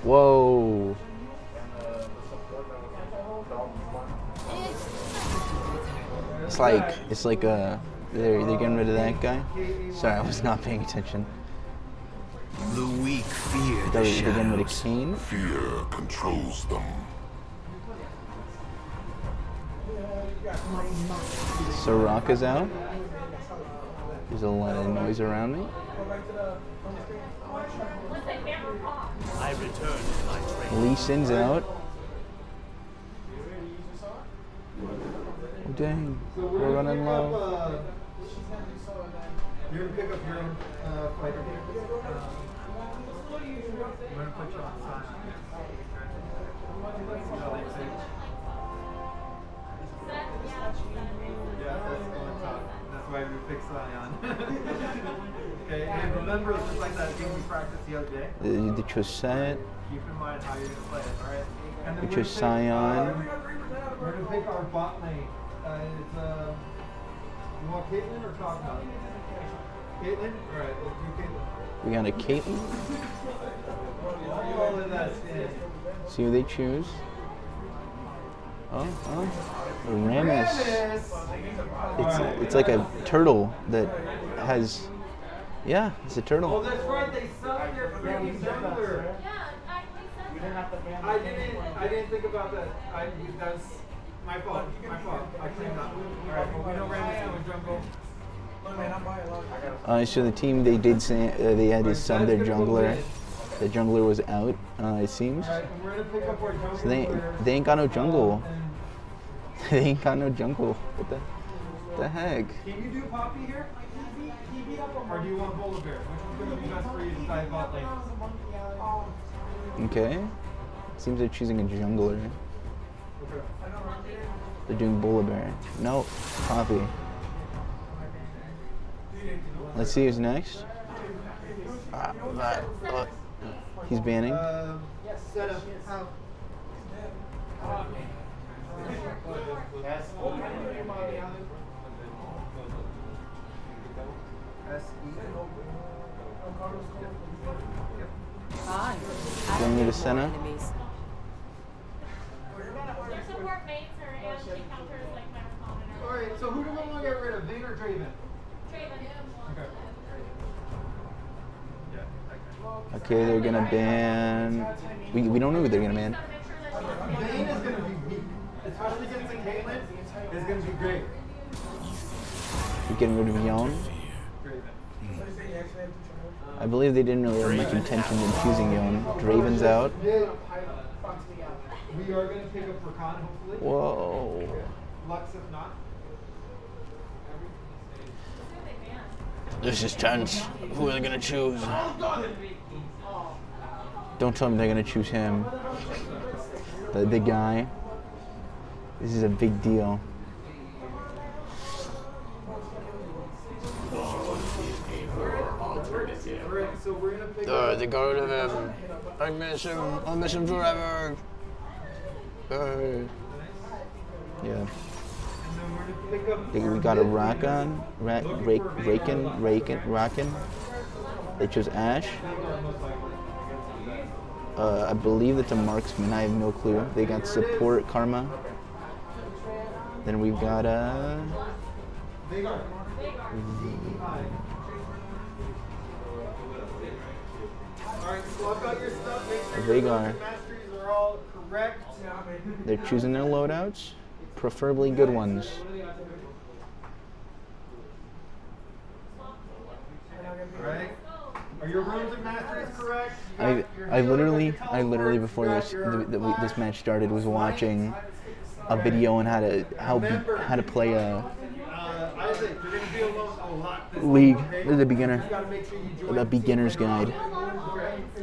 Whoa. It's like they're getting rid of that guy. Sorry, I was not paying attention. The weak fear They're the getting rid of shadows. Kane. Fear controls them. Soraka's out. There's a lot of noise around me. I return to my training. Lee Sin's out. Oh, dang. We're running low. You're gonna pick up your own fighter. We're gonna put you on side. Yeah, that's going top. That's why we picked Sion. Okay, and remember, it's just like that game we practiced the other day. They chose Set. Keep in mind how you're gonna play it, alright? And then We we're chose gonna pick, Sion. we're gonna pick our bot lane. It's you want Caitlyn or Cogna? Caitlyn? Alright, let's do Caitlyn. We got a Caitlyn. All in that skin. See who they choose. Oh. Rammus. It's like a turtle that has. Yeah, it's a Oh, turtle. that's right. They subbed their freaking jungler. I didn't think about that. That's my fault. My fault. I claim that. Alright, well, we know Rammus going jungle. So the team they did say they had to sub their jungler. The jungler was out. It seems. Alright, and we're gonna pick up our jungle. So they ain't got no jungle. They ain't got no jungle. What the heck? Can you do Poppy here? Or do you want Polar Bear? Which one's gonna be best for you to dive bot lane? Okay. Seems they're choosing a jungler. Okay. They're doing Bull Bear. No, Poppy. Let's see who's next. He's banning. Set up. Going to Senna. Alright, so who do we want to get rid of? Vayne or Draven? Okay, they're gonna ban. We don't know who they're gonna ban. Vayne is going to be weak. Especially against Caitlyn. It's going to be great. We're getting rid of Yon. I believe they didn't really have much intention in choosing Yon. Draven's out. We are going to pick up Rakan, hopefully. Whoa. Lux, if not. This is tense. Who are they gonna choose? Don't tell me they're gonna choose him. The big guy. This is a big deal. Alright, so we're going to pick up. They got rid of him. I miss him. I'll miss him forever. Yeah. We got a Rakan. Rakan. They chose Ash. I believe it's a marksman. I have no clue. They got support Karma. Then we've got Alright, swap out your stuff. Make sure Vagar. your masteries are all correct. They're choosing their loadouts, preferably good ones. Alright. Are your runes and masteries correct? I literally before this match started was watching a video on how to play a Isaac, you're going to be alone a lot this league. week, okay? There's a beginner, You gotta make sure you join a beginner's guide.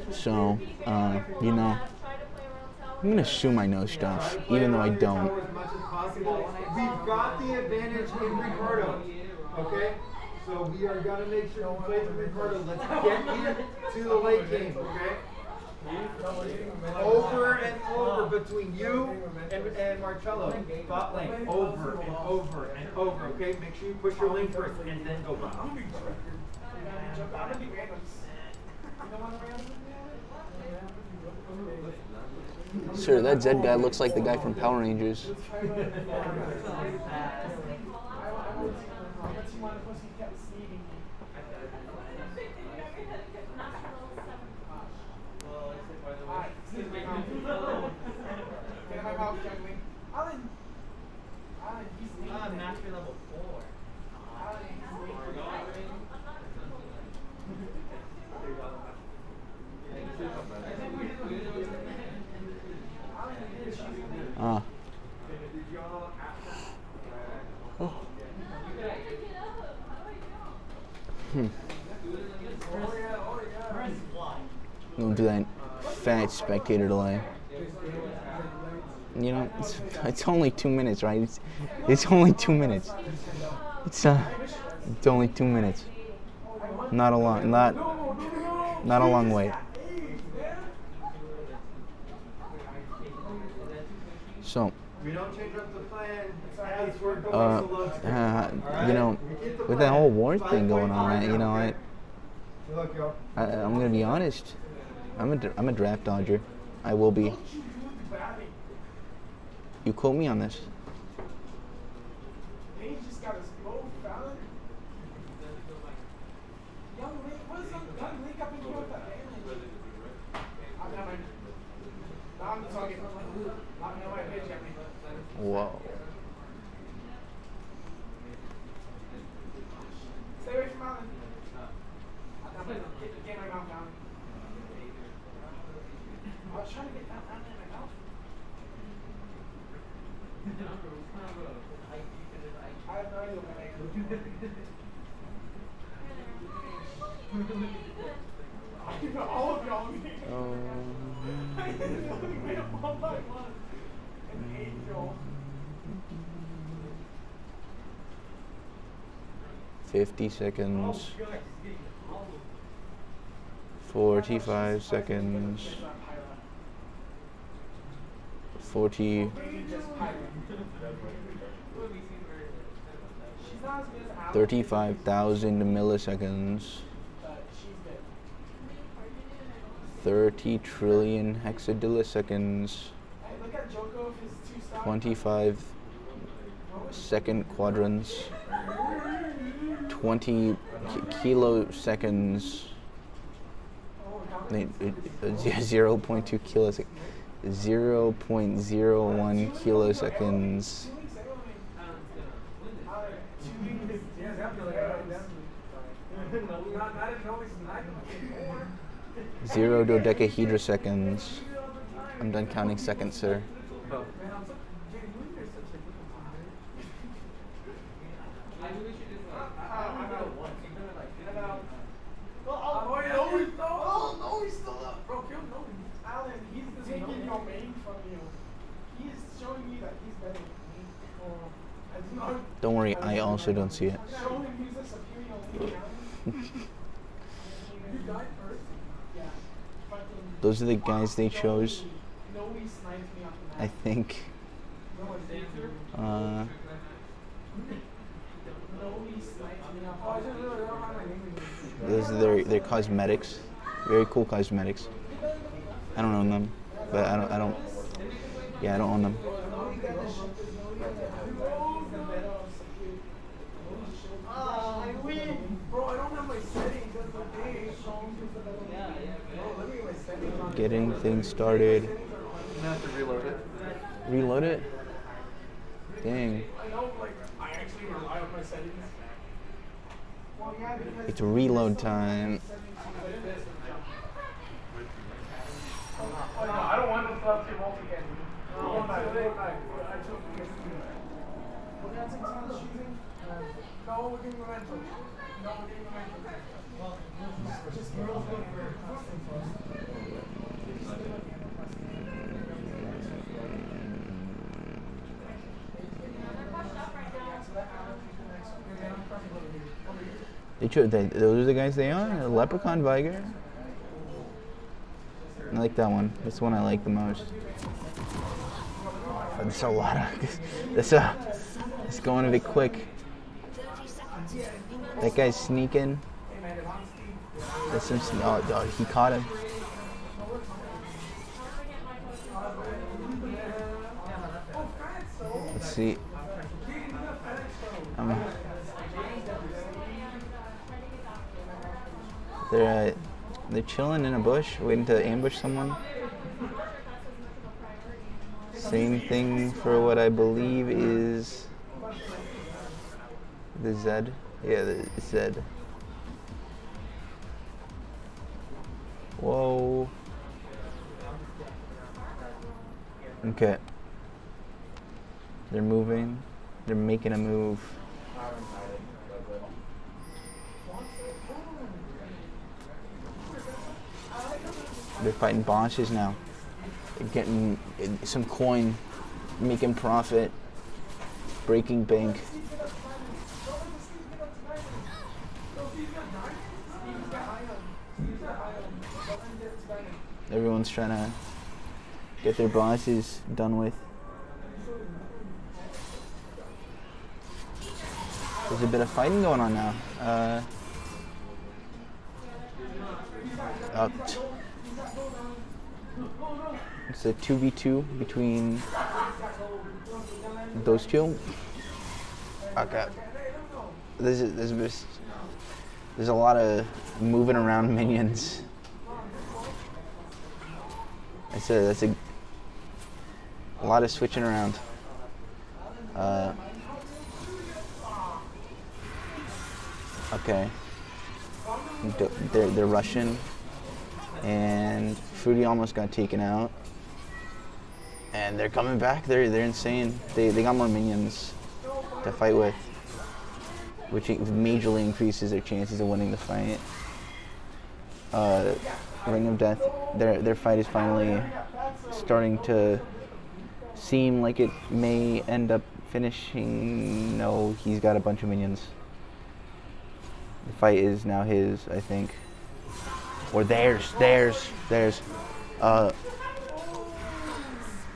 So, you know, I'm gonna assume I know stuff, even though I don't. As much as possible. We've got the advantage in Ricardo, okay? So we are gonna make sure we play through Ricardo. Let's get into the late game, okay? Over and over between you and Marcello. Bot lane. Over and over and over, okay? Make sure you push your lane first and then go bot. Sir, that Zed guy looks like the guy from Power Rangers. Mastery level 4. Ah. Don't do that fat spectator delay. You know, it's only 2 minutes, right? It's only 2 minutes. It's only 2 minutes. Not a long wait. So, We don't change up the plan. you know, with that whole war thing going on, you know, I'm gonna be honest. I'm a draft dodger. I will be. You quote me on this. Whoa. Stay away from Alan. Get my mouth down. I was trying to get that down in my mouth. I have no idea what I am. All of y'all. I made a one by one. An angel. 50 seconds. 45 seconds. 40. 35,000 milliseconds. 30 trillion hexadilliseconds. 25 second quadrants. 20 kiloseconds. 0.2 kiloseconds. 0.01 kiloseconds. 0 dodecahedra seconds. I'm done counting seconds, sir. Don't worry, I also don't see it. Those are the guys they chose. I think. Those are their cosmetics. Very cool cosmetics. I don't own them, but I don't own them. Getting things started. I have to reload it. Reload it? Dang. It's reload time. I don't want to stop your multi again. No, we're getting momentum. Just girls looking for costume for us. Those are the guys they are? Leprechaun Viger? I like that one. That's the one I like the most. But there's a lot of... It's going a bit quick. That guy's sneaking. That's some... Oh, he caught him. see. They're chilling in a bush, waiting to ambush someone. Same thing for what I believe is the Z. Yeah, the Z. Whoa. Okay. They're moving. They're making a move. They're fighting bosses now. They're getting some coin, making profit, breaking bank. Everyone's trying to get their bosses done with. There's a bit of fighting going on now. It's a 2v2 between those two. Okay. There's a lot of moving around minions. That's a lot of switching around. Okay. They're Russian, and Fruity almost got taken out. And they're coming back. They're insane. They got more minions to fight with, which majorly increases their chances of winning the fight. Ring of Death. Their fight is finally starting to seem like it may end up finishing. No, he's got a bunch of minions. The fight is now his, I think, or theirs.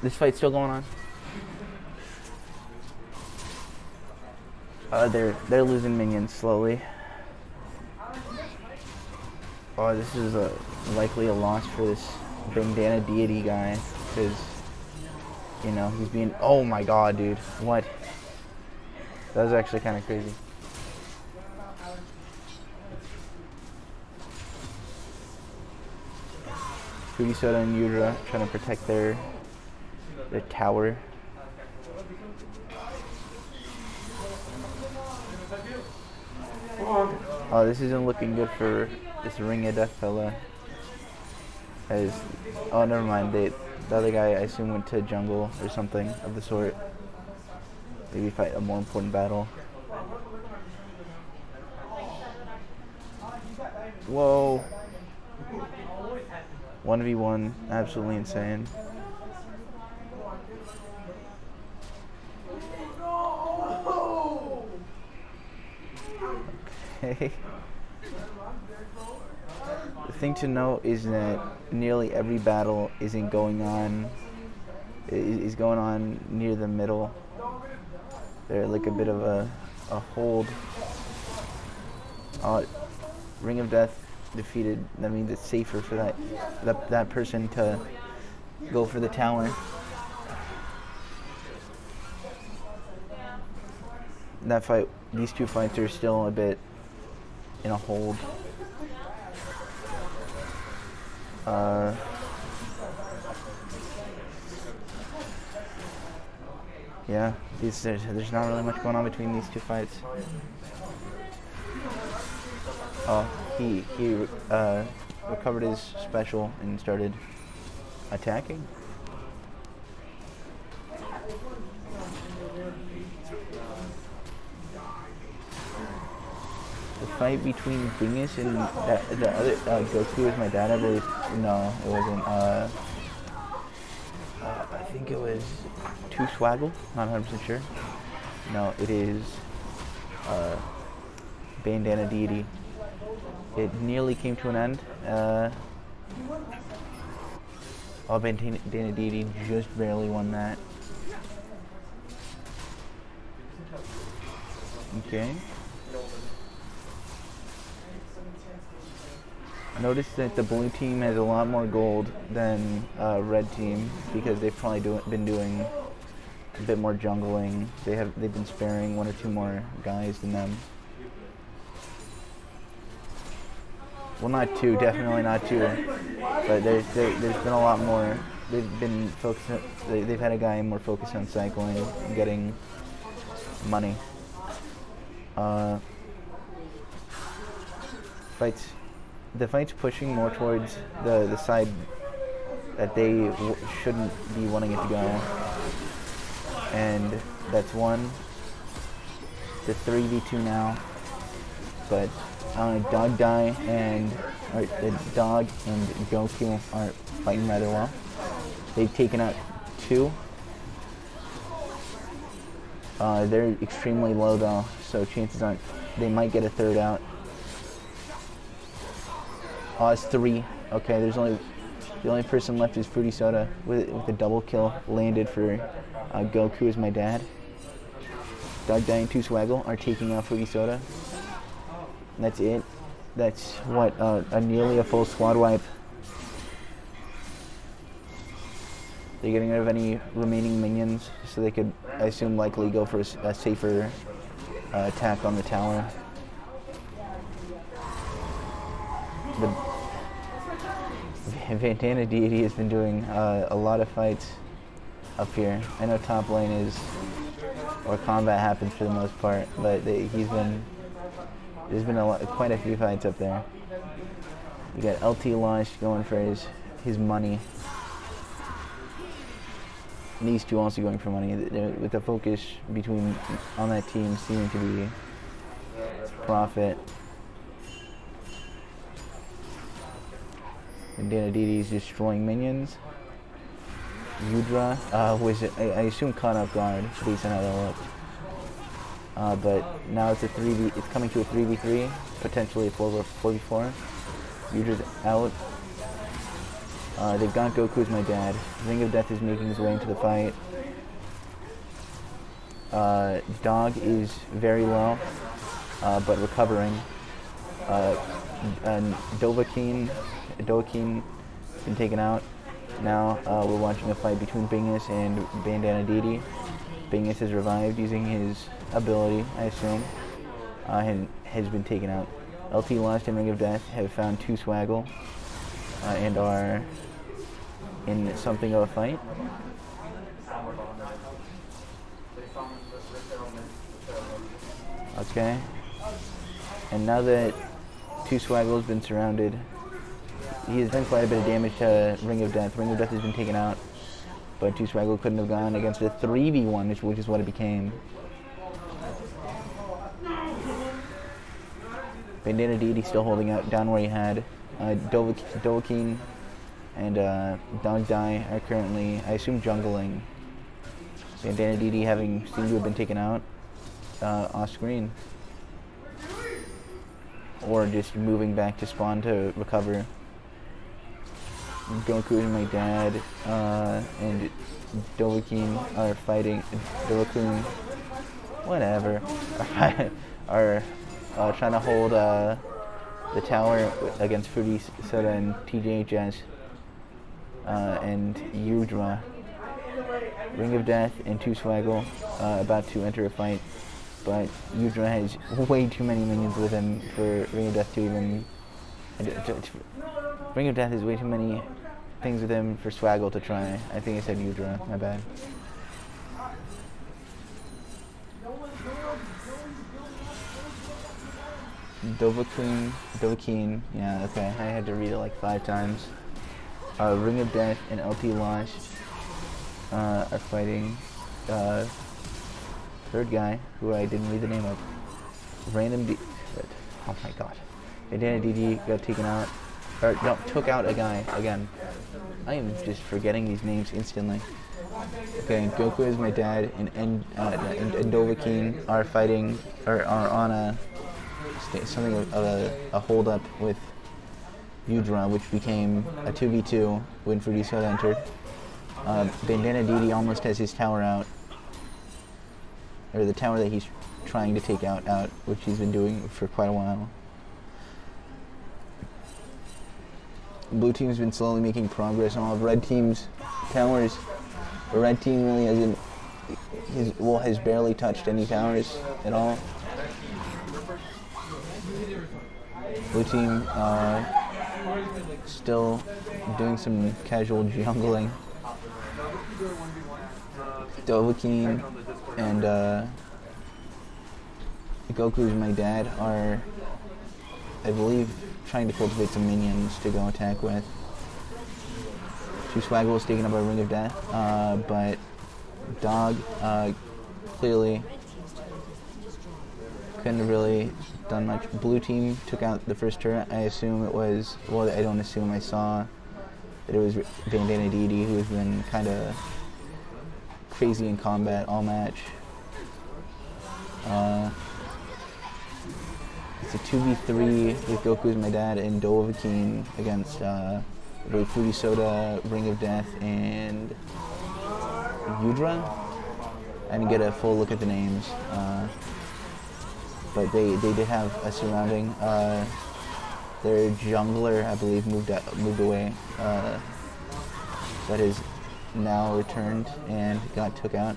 This fight's still going on. They're losing minions slowly. Oh, this is likely a loss for this bandana deity guy, because he's being. Oh my god, dude! What? That was actually kind of crazy. Fruity Soda and Udra trying to protect their tower. Oh, this isn't looking good for this Ring of Death fella. Oh, never mind. The other guy, I assume, went to jungle or something of the sort. Maybe fight a more important battle. Whoa. 1v1, absolutely insane. Okay. The thing to note is that nearly every battle is going on near the middle. They're like a bit of a hold. Ring of Death defeated. That means it's safer for that person to go for the tower. That fight, these two fights are still a bit in a hold. Yeah, there's not really much going on between these two fights. Oh, he recovered his special and started attacking. The fight between Dingus and the other Goku is my dad, I believe. No, it wasn't. I think it was Two Swaggle. Not 100% sure. No, it is Bandana Deity. It nearly came to an end. Bandana Deity just barely won that. Okay. Notice that the blue team has a lot more gold than red team, because they've probably been doing a bit more jungling. They've been sparing 1 or 2 more guys than them. Well, not 2, definitely not 2, but there's been a lot more. They've been focused. They've had a guy more focused on cycling and getting money. The fight's pushing more towards the side that they shouldn't be wanting it to go, and that's 1. The 3v2 now, but Dog and Goku are fighting rather well. They've taken out 2. They're extremely low though, so chances aren't they might get a 3rd out. It's 3. Okay, the only person left is Fruity Soda with a double kill landed for Goku is my dad. Dog and 2 Swaggle are taking out Fruity Soda. That's it. That's what nearly a full squad wipe. They're getting rid of any remaining minions, so they could, I assume, likely go for a safer attack on the tower. The Vandana Deity has been doing a lot of fights up here. I know top lane is where combat happens for the most part, but there's been quite a few fights up there. You got LT Launch going for his money. And these 2 also going for money, with the focus on that team seeming to be profit. And Dana Didi's destroying minions. Udra was, I assume, caught off guard based on how that looked. But now it's coming to a 3v3, potentially a 4v4. Udra's out. They've got Goku as my dad. Ring of Death is making his way into the fight. Dog is very low, but recovering. And Dovahkiin has been taken out. Now we're watching a fight between Bingus and Bandana Didi. Bingus has revived using his ability, I assume, and has been taken out. LT Lost and Ring of Death have found 2 Swaggle and are in something of a fight. Okay. And now that 2 Swaggle has been surrounded, he has done quite a bit of damage to Ring of Death. Ring of Death has been taken out, but 2 Swaggle couldn't have gone against a 3v1, which is what it became. Bandana Deity still holding out down where he had. Dovahkiin and Dog Die are currently, I assume, jungling. Bandana Deity seemed to have been taken out off screen, or just moving back to spawn to recover. Goku and my dad and Dovahkiin are fighting. Dovahkiin, whatever, are trying to hold the tower against Fruity Soda and TJHS and Udra. Ring of Death and 2 Swaggle about to enter a fight, but Udra has way too many minions with him for Ring of Death to even... Ring of Death has way too many things with him for Swaggle to try. I think I said Udra, my bad. Dovahkiin, yeah, okay, I had to read it like 5 times. Ring of Death and LT Launch are fighting 3rd guy, who I didn't read the name of. Oh my god. Bandana DD got taken out, or no, took out a guy again. I am just forgetting these names instantly. Okay, Goku is my dad, and Dovahkiin are fighting, or are on something of a hold up with Udra, which became a 2v2 when Fruity Soda entered. Bandana Didi almost has his tower out, or the tower that he's trying to take out, which he's been doing for quite a while. Blue team's been slowly making progress on all of red team's towers, but red team really hasn't has barely touched any towers at all. Blue team still doing some casual jungling. Dovahkiin and Goku's my dad are, I believe, trying to cultivate some minions to go attack with. Swaggle was taken up by Ring of Death, but Dog clearly couldn't have really done much. Blue team took out the first turret. I assume it was, well, I don't assume, I saw that it was Bandana Deity, who's been kind of crazy in combat all match. It's a 2v3 with Goku's my dad and Dovahkiin against Fruity Soda, Ring of Death, and Udra. I didn't get a full look at the names, but they did have a surrounding. Their jungler, I believe, moved away. That is now returned and got took out.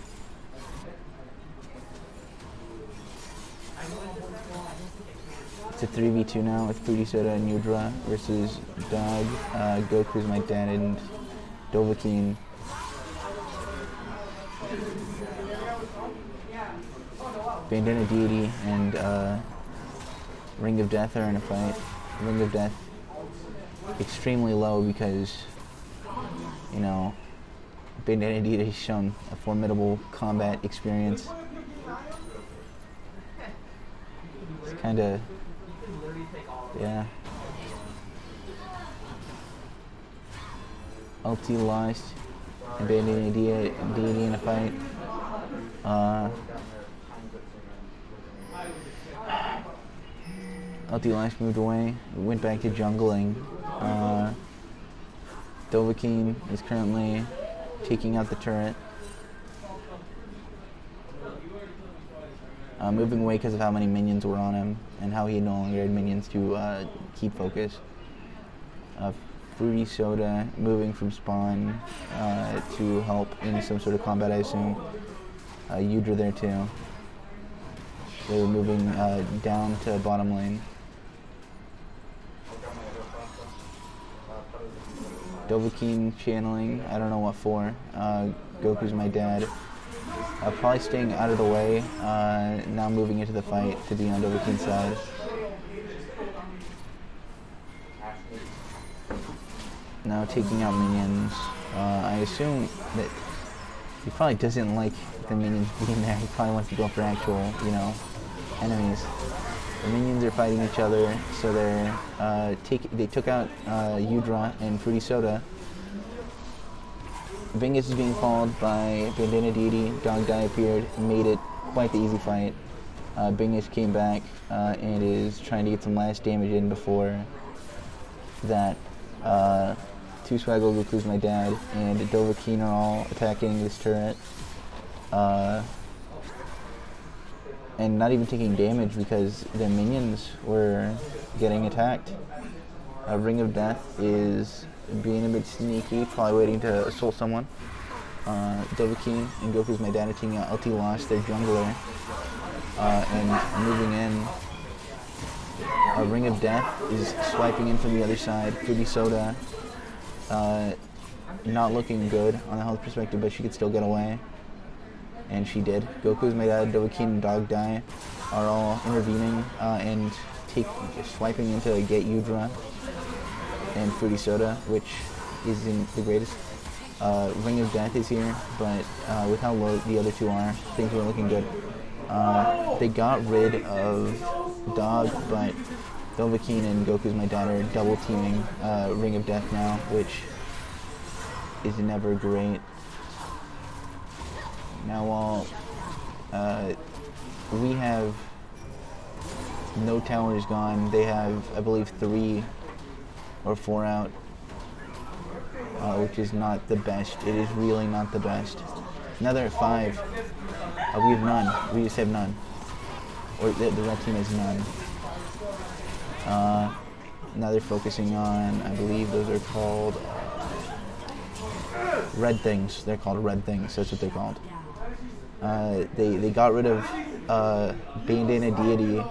It's a 3v2 now with Fruity Soda and Udra versus Dog, Goku's my dad, and Dovahkiin. Bandana Deity and Ring of Death are in a fight. Ring of Death extremely low because, you know, Bandana Deity has shown a formidable combat experience. It's kind of, yeah. LT lost. And Bandana Deity in a fight. LT Lash moved away, went back to jungling. Dovahkiin is currently taking out the turret. Moving away because of how many minions were on him and how he no longer had minions to keep focus. Fruity Soda moving from spawn to help in some sort of combat, I assume. Udra there too. They were moving down to bottom lane. Dovahkiin channeling, I don't know what for. Goku's my dad. Probably staying out of the way, now moving into the fight to be on Dovahkiin's side. Now taking out minions. I assume that he probably doesn't like the minions being there. He probably wants to go for actual, you know, enemies. The minions are fighting each other, so they took out Udra and Fruity Soda. Vingus is being followed by Bandana Deity. Dog Die appeared, made it quite the easy fight. Bingus came back and is trying to get some last damage in before that. Two Swaggle, Goku's my dad, and Dovahkiin are all attacking this turret. And not even taking damage because their minions were getting attacked. Ring of Death is being a bit sneaky, probably waiting to assault someone. Dovahkiin and Goku's my dad are taking out LT Lost, their jungler, and moving in. Ring of Death is swiping in from the other side. Fruity Soda, not looking good on the health perspective, but she could still get away. And she did. Goku's my dad, Dovahkiin, and Dog Die are all intervening and swiping in to get Udra and Fruity Soda, which isn't the greatest. Ring of Death is here, but with how low the other two are, things were looking good. They got rid of Dog, but Dovahkiin and Goku's my dad are double teaming Ring of Death now, which is never great. Now while we have no towers gone, they have, I believe, 3 or 4 out, which is not the best. It is really not the best. Now they're at 5. We have none. We just have none. Or the red team has none. Now they're focusing on, I believe those are called red things. They're called red things. That's what they're called. They got rid of Bandana Deity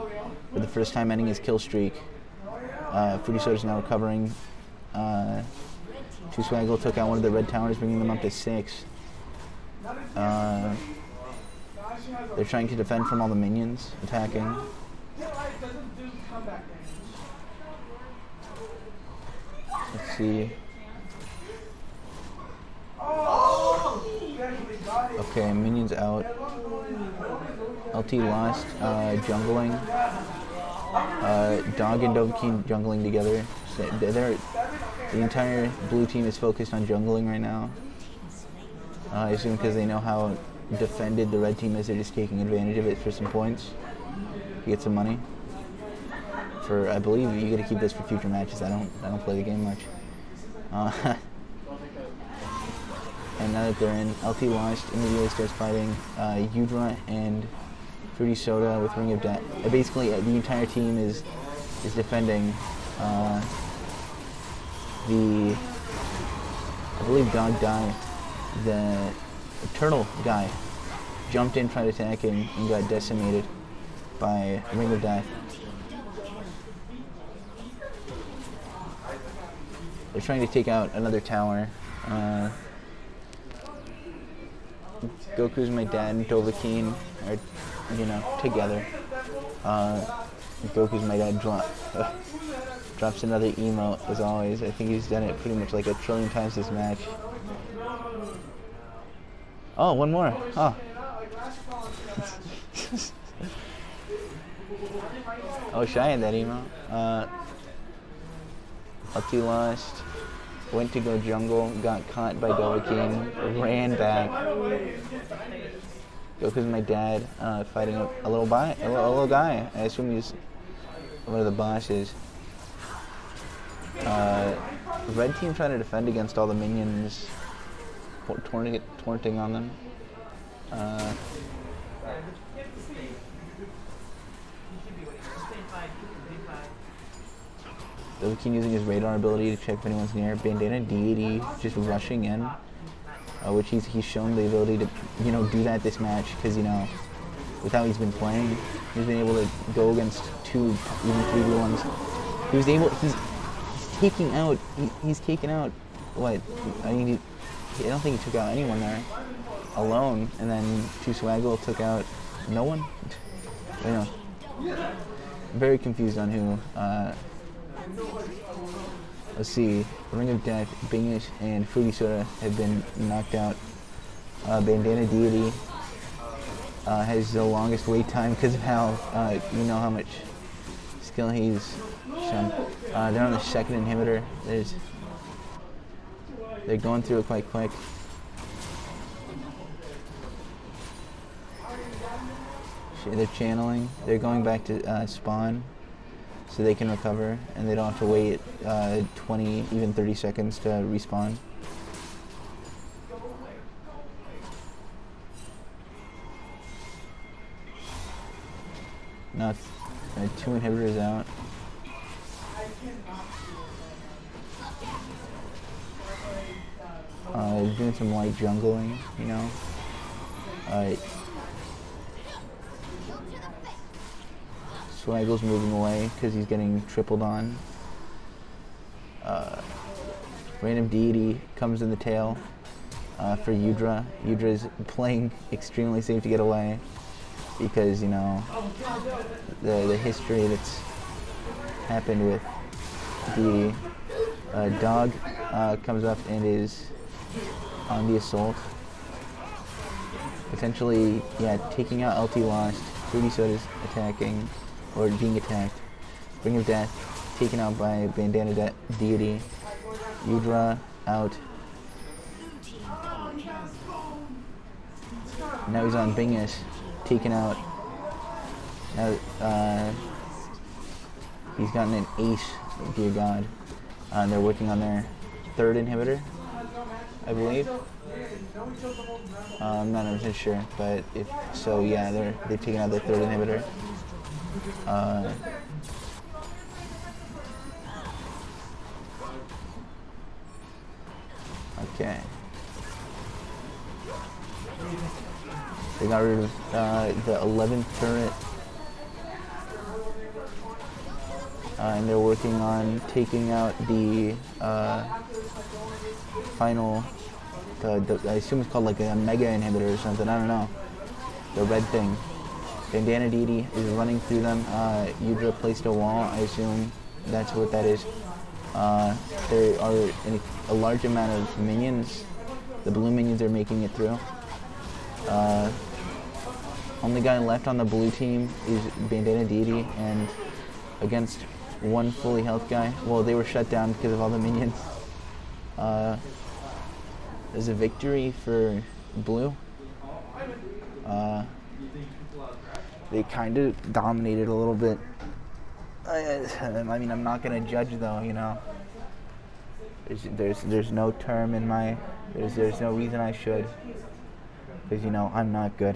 for the first time ending his kill streak. Fruity Soda's now recovering. Two Swaggle took out one of the red towers, bringing them up to 6. They're trying to defend from all the minions attacking. Let's see. Okay, minions out. LT lost. Jungling. Dog and Dovahkiin jungling together. So the entire blue team is focused on jungling right now. I assume because they know how defended the red team is, they're just taking advantage of it for some points. To get some money. For, I believe you gotta keep this for future matches. I don't play the game much. And now that they're in, LT launched, immediately starts fighting Udra and Fruity Soda with Ring of Death. Basically, the entire team is defending I believe Dog Guy, the turtle guy, jumped in, tried attacking, and got decimated by Ring of Death. They're trying to take out another tower. Goku's my dad and Dovahkiin are, together. Goku's my dad drops another emote as always. I think he's done it pretty much like a trillion times this match. Oh, one more. Oh. Oh, shy in that emote. LT lost. Went to go jungle, got caught by Dovahkiin, ran back. Goku's my dad, fighting a little guy. I assume he's one of the bosses. Red team trying to defend against all the minions, taunting on them. Dovahkiin using his radar ability to check if anyone's near. Bandana Deity just rushing in, which he's shown the ability to do that this match because with how he's been playing, he's been able to go against 2, even 3 ones. He was able. He's taking out. He's taken out what? I mean, I don't think he took out anyone there alone, and then 2 Swaggle took out no one. Very confused on who. Let's see. Ring of Death, Bingish, and Fruity Soda have been knocked out. Bandana Deity has the longest wait time because of how how much skill he's shown. They're on the second inhibitor. They're going through it quite quick. They're channeling. They're going back to spawn so they can recover, and they don't have to wait 20, even 30 seconds to respawn. Now 2 inhibitors out. Doing some light jungling, Swaggle's moving away because he's getting tripled on. Random Deity comes in the tail for Udra. Udra's playing extremely safe to get away because, the history that's happened with Deity. Dog comes up and is on the assault. Potentially, taking out LT Lost. Fruity Soda's attacking, or being attacked. Ring of Death, taken out by Bandana Deity. Udra out. Now he's on Bingus, taken out. Now he's gotten an ace, dear God. They're working on their 3rd inhibitor, I believe. I'm not 100% sure, but if so, they've taken out their 3rd inhibitor. Okay. They got rid of the 11th turret. And they're working on taking out the final, I assume it's called like a mega inhibitor or something, I don't know. The red thing. Bandana Deity is running through them. Udra placed a wall, I assume that's what that is. There are a large amount of minions. The blue minions are making it through. Only guy left on the blue team is Bandana Deity, and against one fully health guy. Well, they were shut down because of all the minions. There's a victory for blue. They kind of dominated a little bit. I mean, I'm not gonna judge though, you know. There's no term in my. There's no reason I should, because you know I'm not good.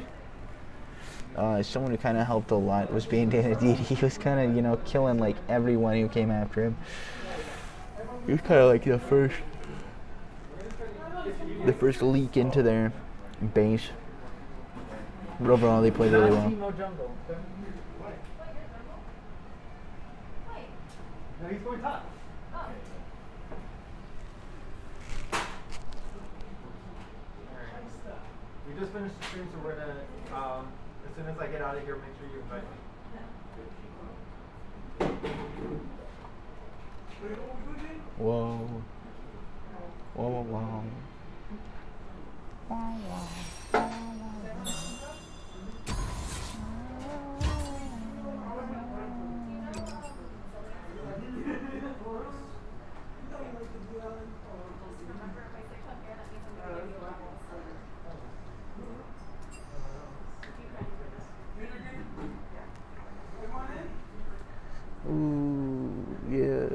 Someone who kind of helped a lot was Bandana Deity. He was kind of, you know, killing like everyone who came after him. He was kind of like the first leak into their base. But overall, they played really well. No, he's going top. We just finished the stream, so we're gonna, as soon as I get out of here, make sure you invite me. Whoa. Whoa, whoa, whoa. Whoa, whoa. Ooh, yeah.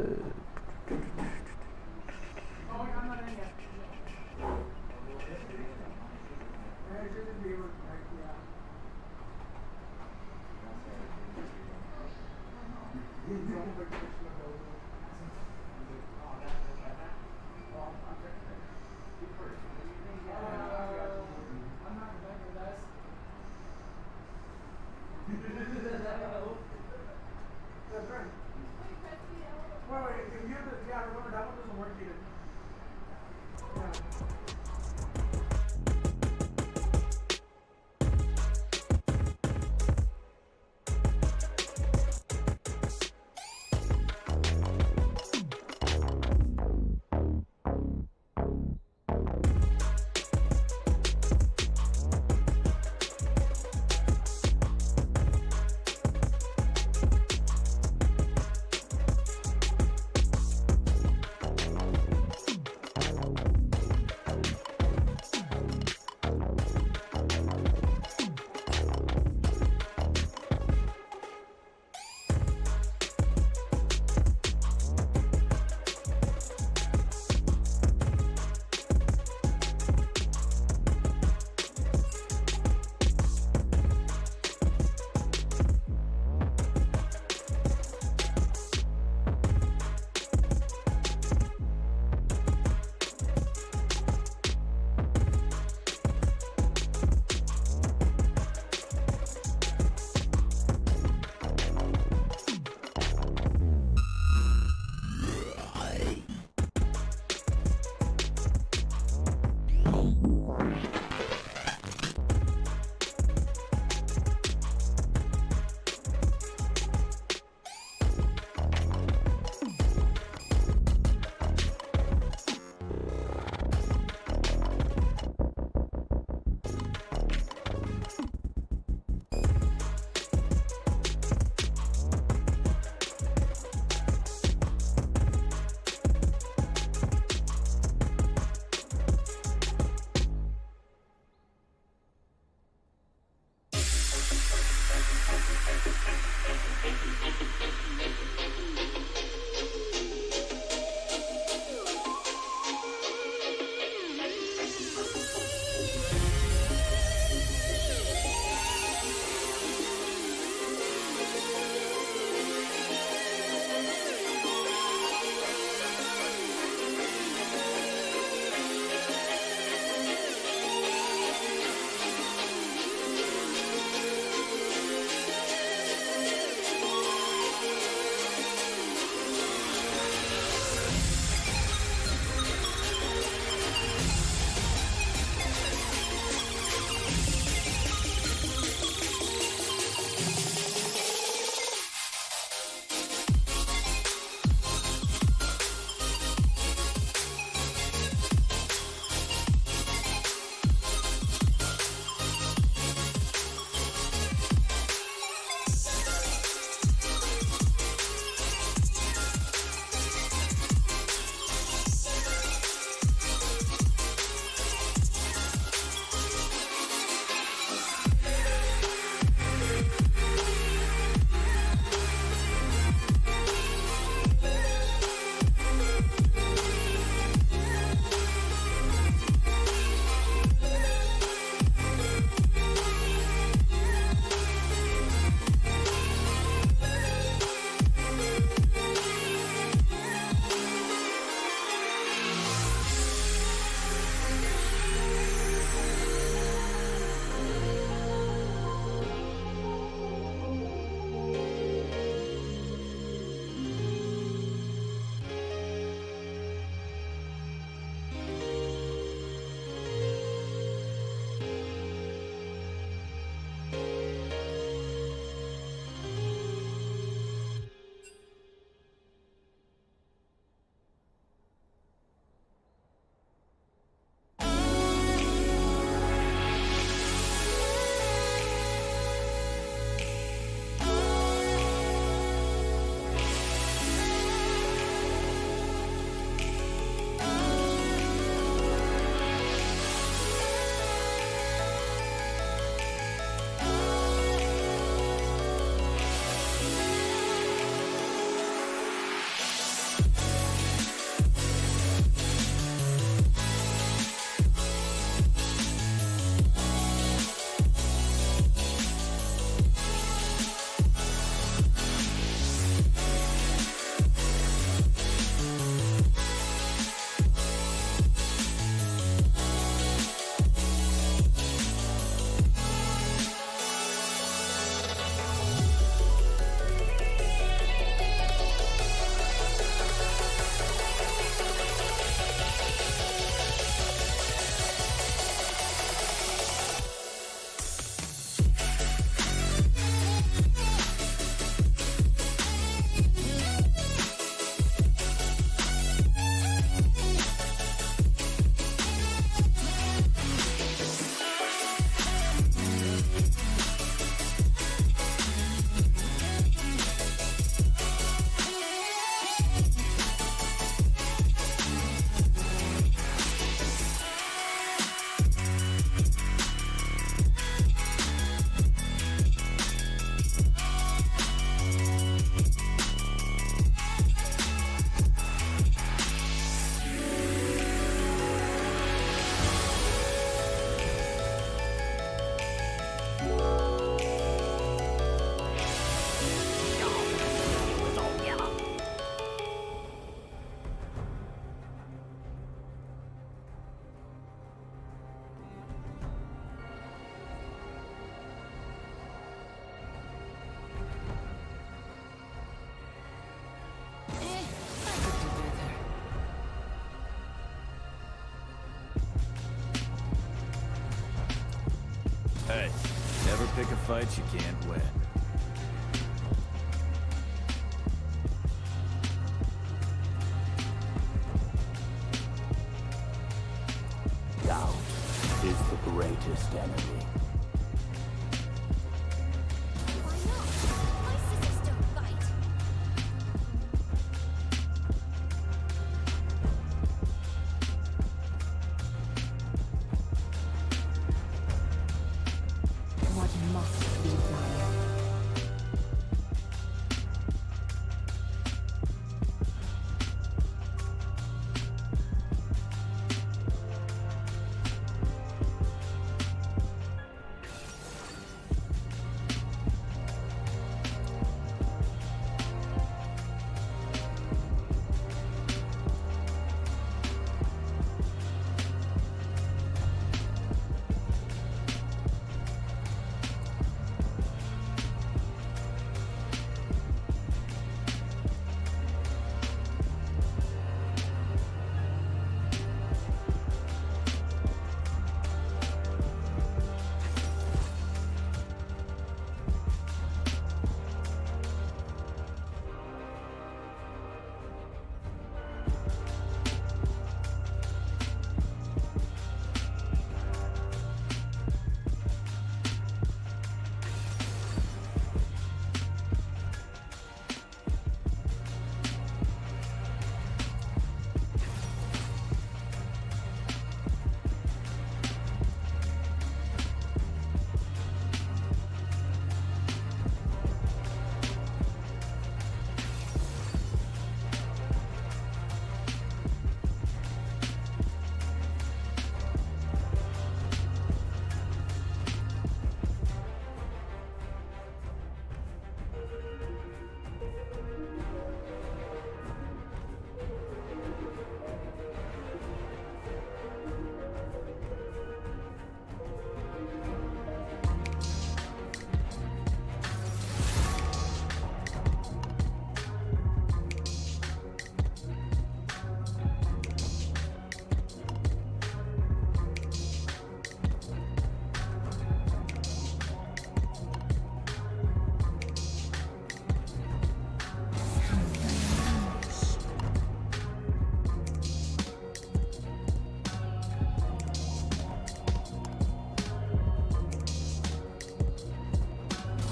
fights you can't win. Doubt is the greatest enemy. Why not? My sisters don't fight. What must be done?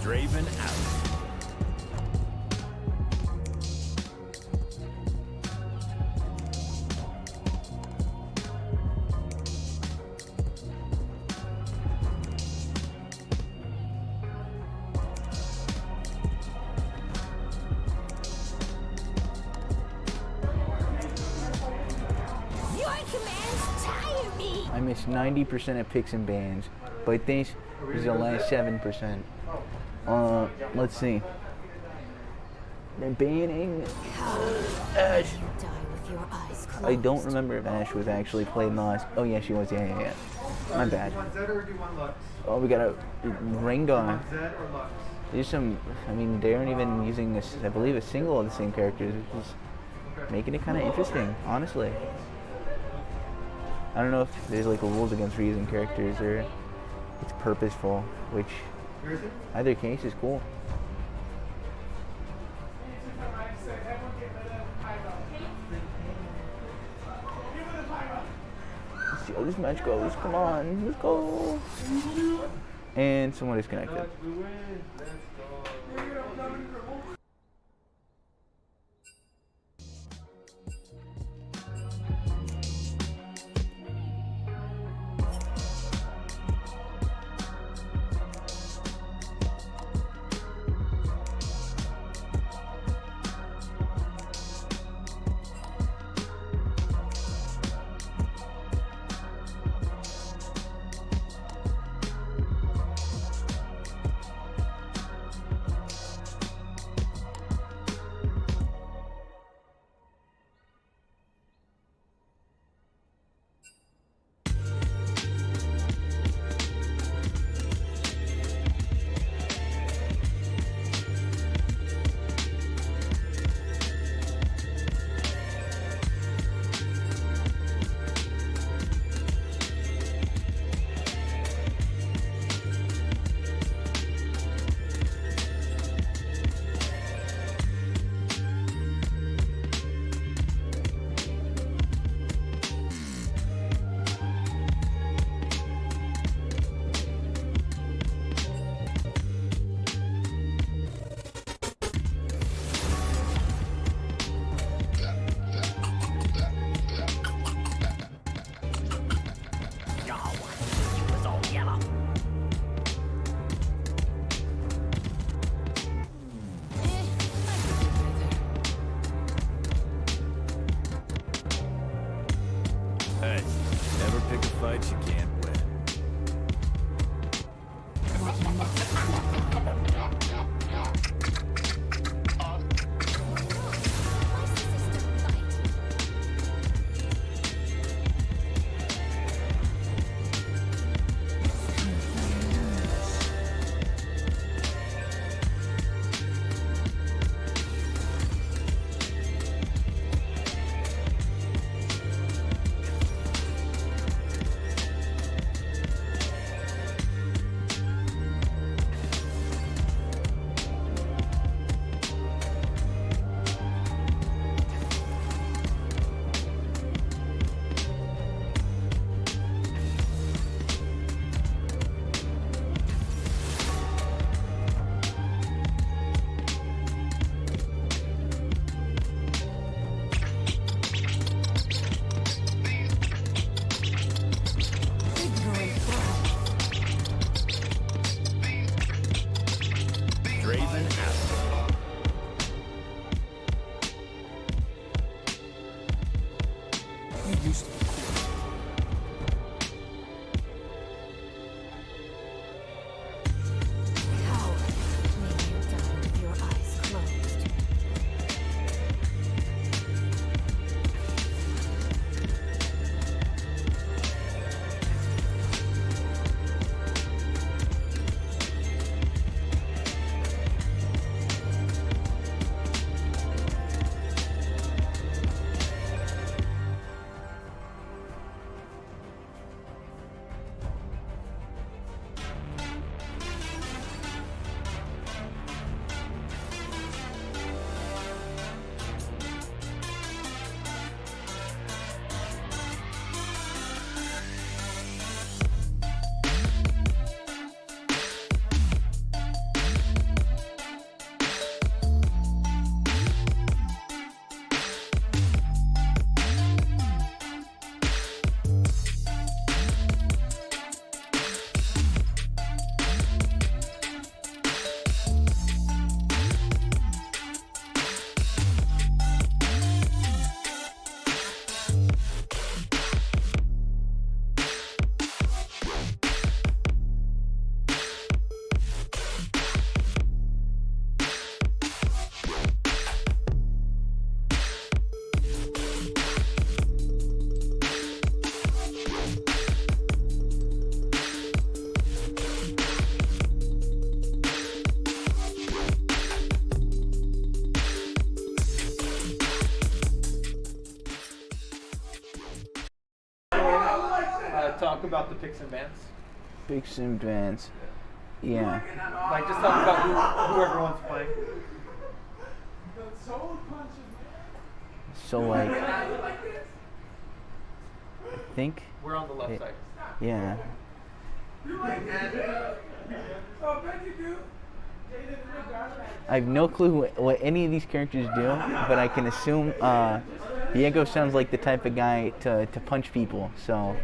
Draven out. Your commands tire me. I missed 90% of picks and bans, but this is the last 7%. Let's see. They're banning Ash. You die with your eyes closed. I don't remember if Ash was actually played last. Oh yeah, she was. Yeah. My bad. Do you want Zed or do you want Lux? Oh, we got a Rengar. Want Zed or Lux? There's some. I mean, they aren't even using this. I believe a single of the same characters, which is making it kind of interesting, honestly. I don't know if there's like rules against reusing characters or it's purposeful, which Where is it? either case is cool. Let's see how this match goes. Come on, let's go. And someone disconnected. We win. Let's go. Draven out. You used to be cool. Coward. Maybe you die with your eyes closed. Talk about the picks and bans. Picks and bans. Yeah. Like, just talk about who everyone's playing. So like, I think. We're on the left side. Yeah. I have no clue what any of these characters do, but I can assume Diego sounds like the type of guy to punch people, so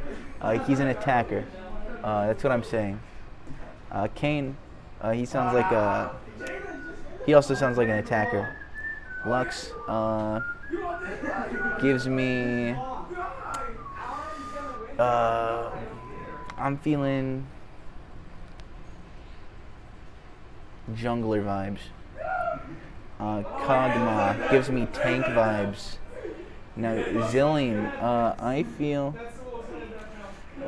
he's an attacker. That's what I'm saying. Kane, he sounds like he also sounds like an attacker. Lux gives me I'm feeling jungler vibes. Kog'Maw gives me tank vibes. Now Zillion, I feel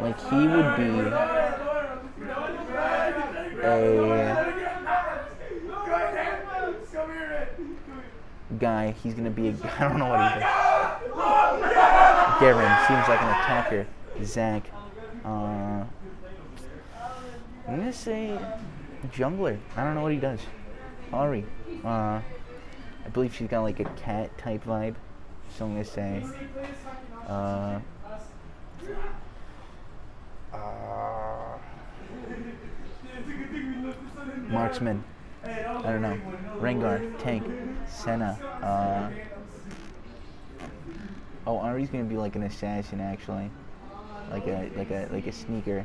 like he would be a guy. He's gonna be a. I don't know what he does. Garen seems like an attacker. Zach. I'm gonna say jungler. I don't know what he does. Ari. I believe she's got like a cat type vibe. So I'm gonna say marksman. I don't know. Rengar, tank, Senna. Oh, Ari's gonna be like an assassin actually, like a sneaker.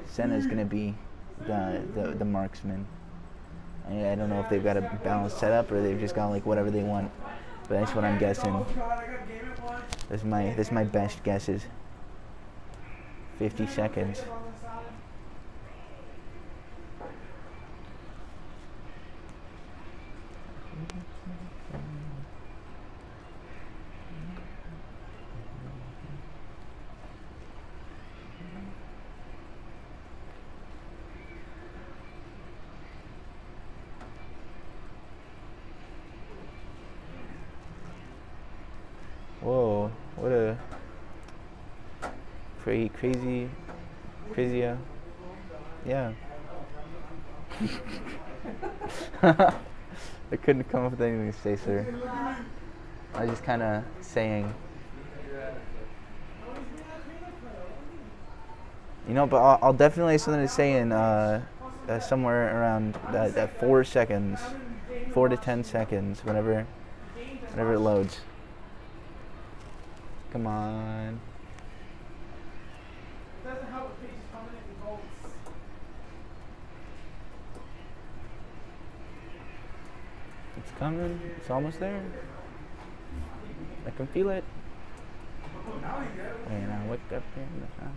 Senna's gonna be the marksman. I don't know if they've got a balanced setup or they've just got like whatever they want, but that's what I'm guessing. This is my best guesses. 50 seconds. Whoa, what a crazy, yeah. I couldn't come up with anything to say, sir. I was just kind of saying. You know, but I'll definitely have something to say in somewhere around that 4 seconds, 4 to 10 seconds, whenever it loads. Come on. It's coming. It's almost there. I can feel it. And I wake up in the sun.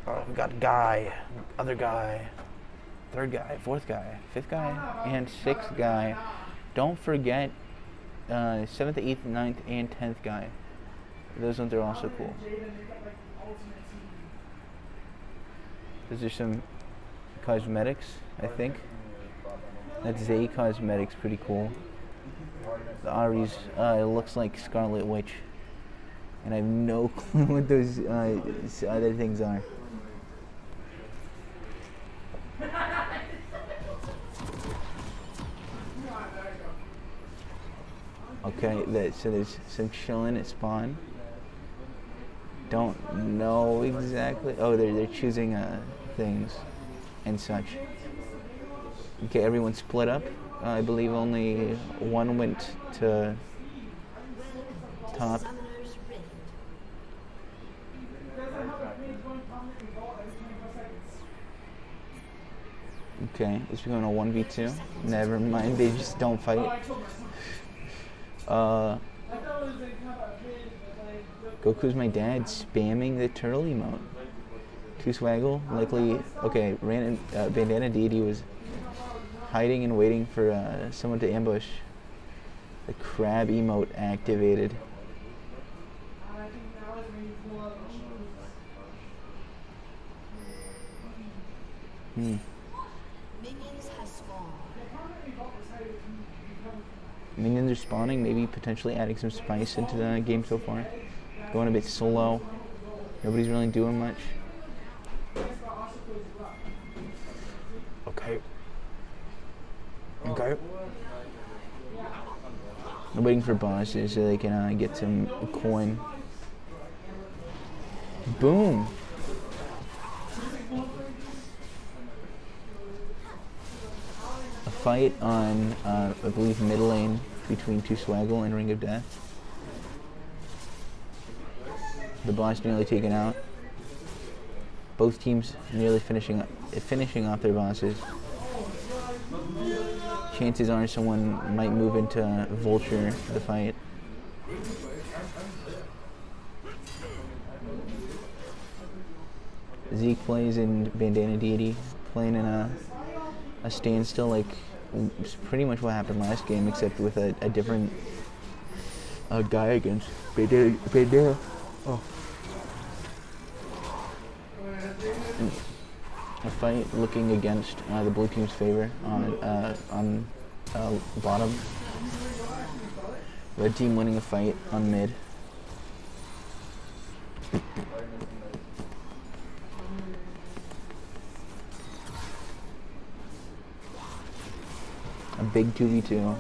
Oh, we got guy, other guy, third guy, fourth guy, fifth guy, and sixth guy. Don't forget 7th, 8th, 9th, and 10th guy. Those ones are also cool. Those are some cosmetics, I think. That's Zay Cosmetics, pretty cool. The Ari's, it looks like Scarlet Witch. And I have no clue what those other things are. Okay, so there's some chilling at spawn. Don't know exactly. Oh, they're choosing things and such. Okay, everyone split up. I believe only one went to top. Okay, it's becoming a 1v2. Never mind, they just don't fight. Goku's my dad spamming the turtle emote. Two Swaggle, likely. Okay, Bandana Deity was hiding and waiting for someone to ambush. The crab emote activated. Minions are spawning, maybe potentially adding some spice into the game so far. Going a bit slow. Nobody's really doing much. Okay. I'm waiting for bosses so they can get some coin. Boom! A fight on, I believe, mid lane between two Swaggle and Ring of Death. The boss nearly taken out. Both teams nearly finishing off their bosses. Chances are someone might move into Vulture for the fight. Zeke plays in Bandana Deity, playing in a standstill, like it's pretty much what happened last game, except with a different guy against Bandana. Oh. A fight looking against the blue team's favor on bottom. Red team winning a fight on mid. A big 2v2.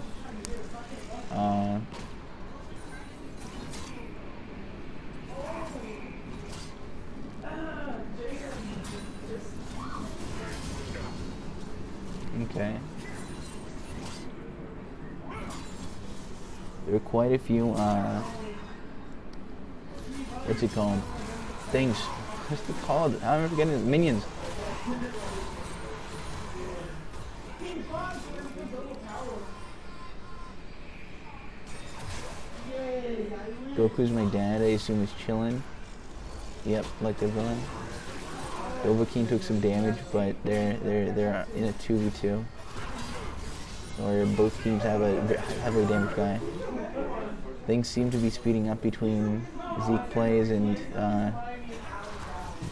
Okay. There are quite a few, what's it called? Things. What's it called? I'm forgetting it. Minions. Goku's my dad, I assume is chilling. Yep, like the villain. Dovahkiin took some damage, but they're in a 2v2. Where both teams have a heavily damaged guy. Things seem to be speeding up between Zeke plays and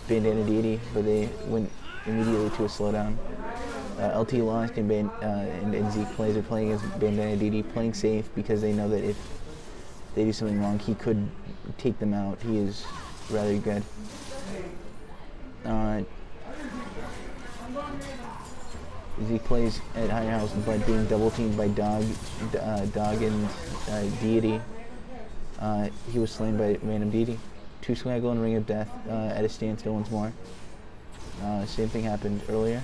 Bandana Deity, but they went immediately to a slowdown. LT lost and Zeke plays are playing as Bandana Deity, playing safe because they know that if they do something wrong, he could take them out. He is rather good. Zeke plays at higher house, but being double teamed by Dog and Deity. He was slain by random Deity. Two Swaggle and Ring of Death at a standstill once more. Same thing happened earlier,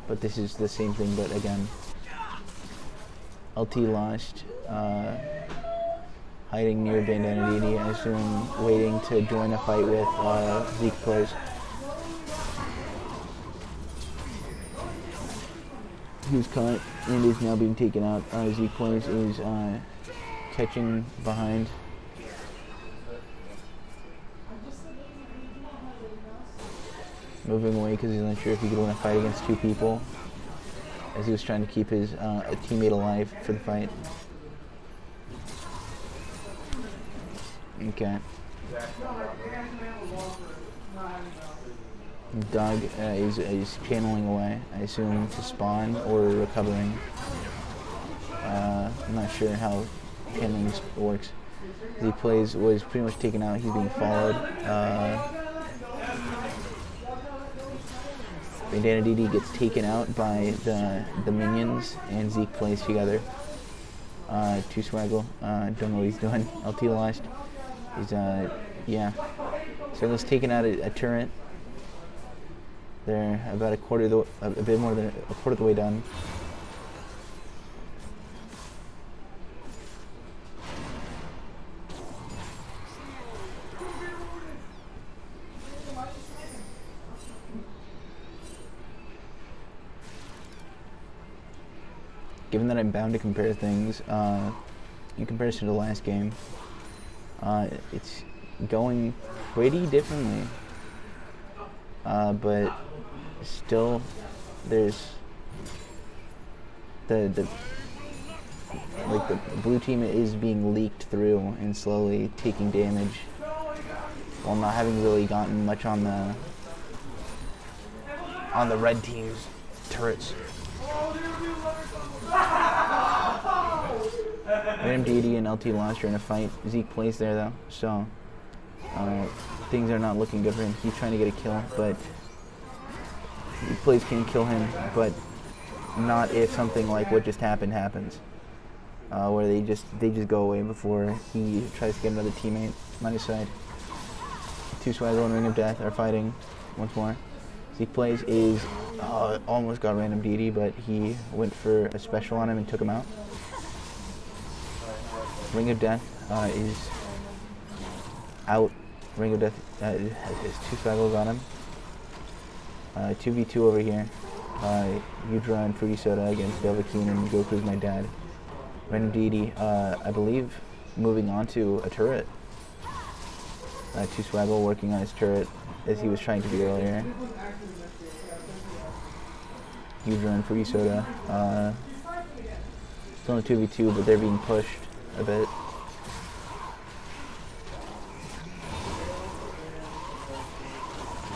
but this is the same thing, but again. LT lost, hiding near Bandana Deity, I assume waiting to join a fight with Zeke plays. He was caught and is now being taken out. Zeke Plays is catching behind. Moving away because he's unsure if he could win a fight against two people, as he was trying to keep his teammate alive for the fight. Okay. Dog is channeling away, I assume to spawn or recovering. I'm not sure how channeling works. Zeke Plays was pretty much taken out. He's being followed. Bandana DD gets taken out by the minions and Zeke Plays together. Two Swaggle, don't know what he's doing. LT lost. He's yeah. Swaggle's taken out a turret. They're about a bit more than a quarter of the way done. Given that I'm bound to compare things, in comparison to the last game, it's going pretty differently. But still, there's the blue team is being leaked through and slowly taking damage, while not having really gotten much on the red team's turrets. Random Deity and LT Launcher in a fight. Zeke Plays there though, so things are not looking good for him. He's trying to get a kill, but Zeke Plays can kill him, but not if something like what just happened happens, where they just go away before he tries to get another teammate on his side. Two Swaggle and Ring of Death are fighting once more. Zeke Plays is almost got Random Deity, but he went for a special on him and took him out. Ring of Death is out. Ring of Death has two Swaggles on him. 2v2 over here. Udra and Fruity Soda against Delvakeen and Goku's My Dad. Random Deity, I believe, moving on to a turret. Two Swaggle working on his turret as he was trying to do earlier. Udra and Fruity Soda. Still in a 2v2, but they're being pushed a bit.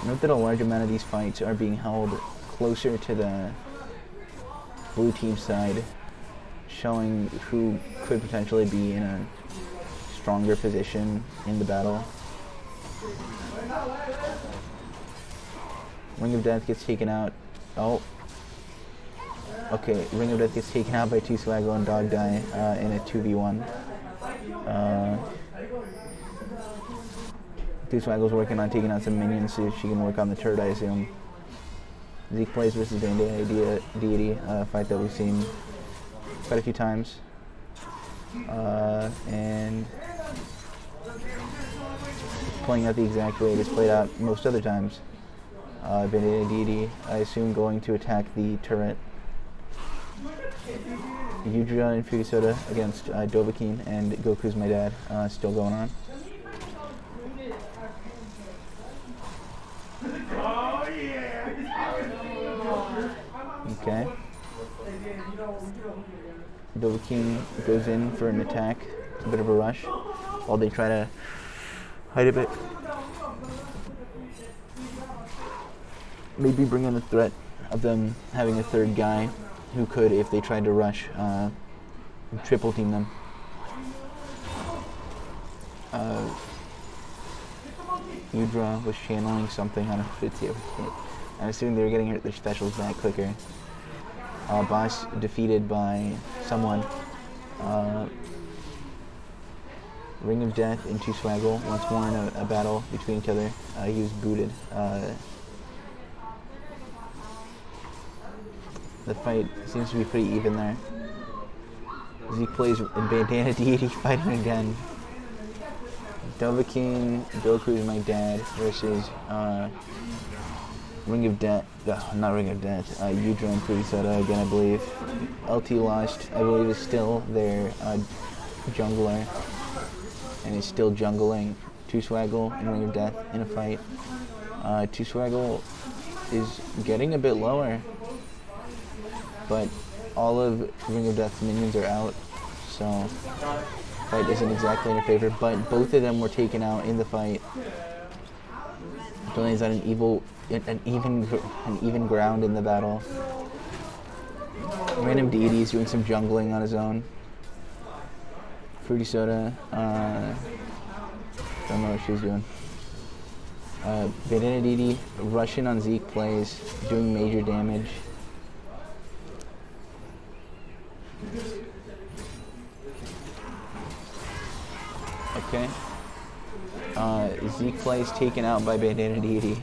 Note that a large amount of these fights are being held closer to the blue team side, showing who could potentially be in a stronger position in the battle. Ring of Death gets taken out. Oh. Okay, Ring of Death gets taken out by two Swaggle and Dog Die in a 2v1. Two Swaggle's working on taking out some minions so she can work on the turret, I assume. Zeke Plays versus Bandana Deity, fight that we've seen quite a few times. And it's playing out the exact way it is played out most other times. Bandana Deity, I assume, going to attack the turret. Udra and Fruity Soda against Dovahkiin and Goku's My Dad, still going on. Okay. Dovahkiin goes in for an attack, a bit of a rush, while they try to hide a bit. Maybe bring in the threat of them having a third guy who could, if they tried to rush, triple team them. Udra was channeling something on a 50. I'm assuming they were getting their specials back quicker. Boss defeated by someone. Ring of Death and two Swaggle once more in a battle between each other. He was booted. The fight seems to be pretty even there. Zeke Plays and Bandana Deity fighting again. Dovahkiin, Goku's My Dad versus Ring of Death, not Ring of Death, Udra and Pretty Soda again, I believe. LT Lost, I believe, is still their jungler, and is still jungling Two Swaggle and Ring of Death in a fight. Two Swaggle is getting a bit lower, but all of Ring of Death's minions are out, so fight isn't exactly in her favor, but both of them were taken out in the fight. Delaney's on an even ground in the battle. Random Deity's doing some jungling on his own. Fruity Soda, don't know what she's doing. Bandana Deity, rushing on Zeke plays, doing major damage. Okay. Zeke plays taken out by Bandana Deity,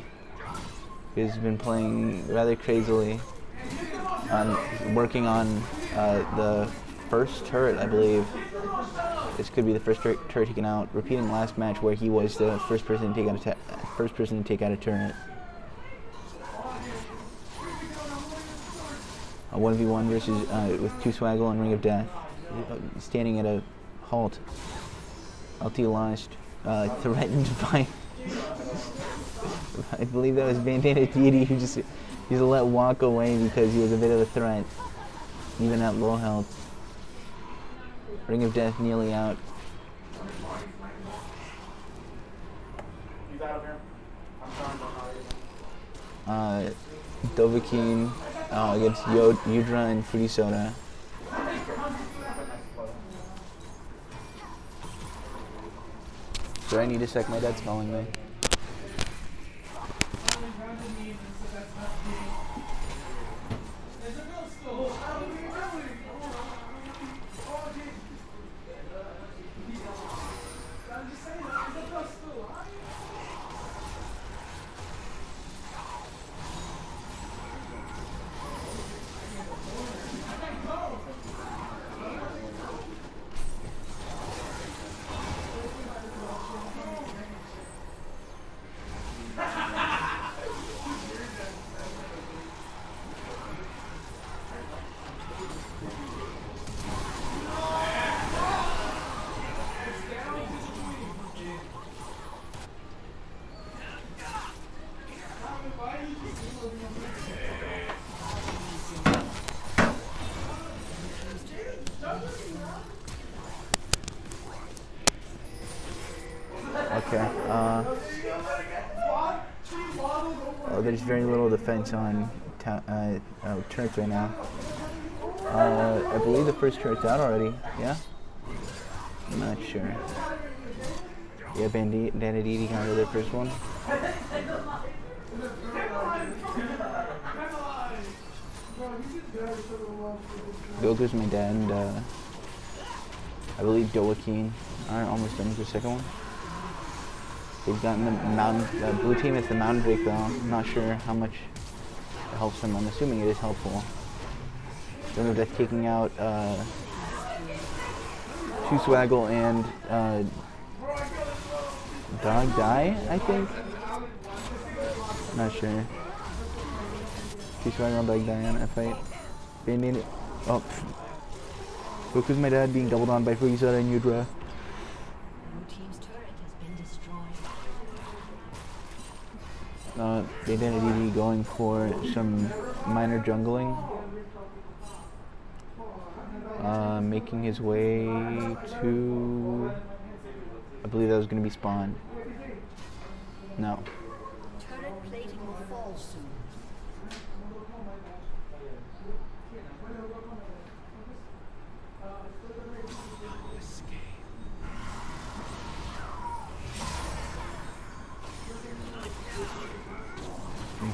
who's been playing rather crazily, working on the first turret, I believe. This could be the first turret taken out, repeating last match where he was the first person to take out a turret. A 1v1 versus with Two Swaggle and Ring of Death, standing at a halt. LT Lost, threatened by I believe that was Bandana Deity, who just let walk away because he was a bit of a threat, even at low health. Ring of Death nearly out. Dovahkiin against Udra and Fruity Soda. Do I need to check my dad's calling me? Okay. There's very little defense on turrets right now. I believe the first turret's out already. Yeah? I'm not sure. Yeah, Bandana Deity countered their first one. Goku's my dad, and I believe Dovahkiin are almost done with the second one. They've gotten the mountain, blue team is the Mountain Drake though. I'm not sure how much it helps them. I'm assuming it is helpful. Ring of Death taking out Two Swaggle and Dog Die, I think? Not sure. Two Swaggle and Dog Die on that fight. Bandana. Oh. Goku's my dad being doubled on by Frieza and Udra. Bandana Deity going for some minor jungling. Making his way to... I believe that was going to be spawn. No. Turret plating will fall soon.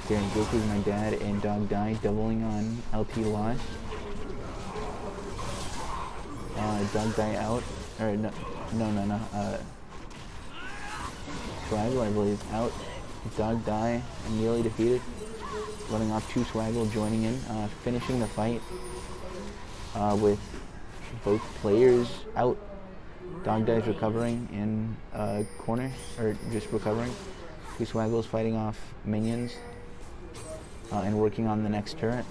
Okay, Goku's my dad and Dog Die doubling on LT Lost. Dog Die out. Or no. Swaggle, I believe, out. Dog Die nearly defeated. Running off Two Swaggle, joining in, finishing the fight with both players out. Dog Die's recovering in corner, or just recovering. Two Swaggle's fighting off minions. and working on the next turret.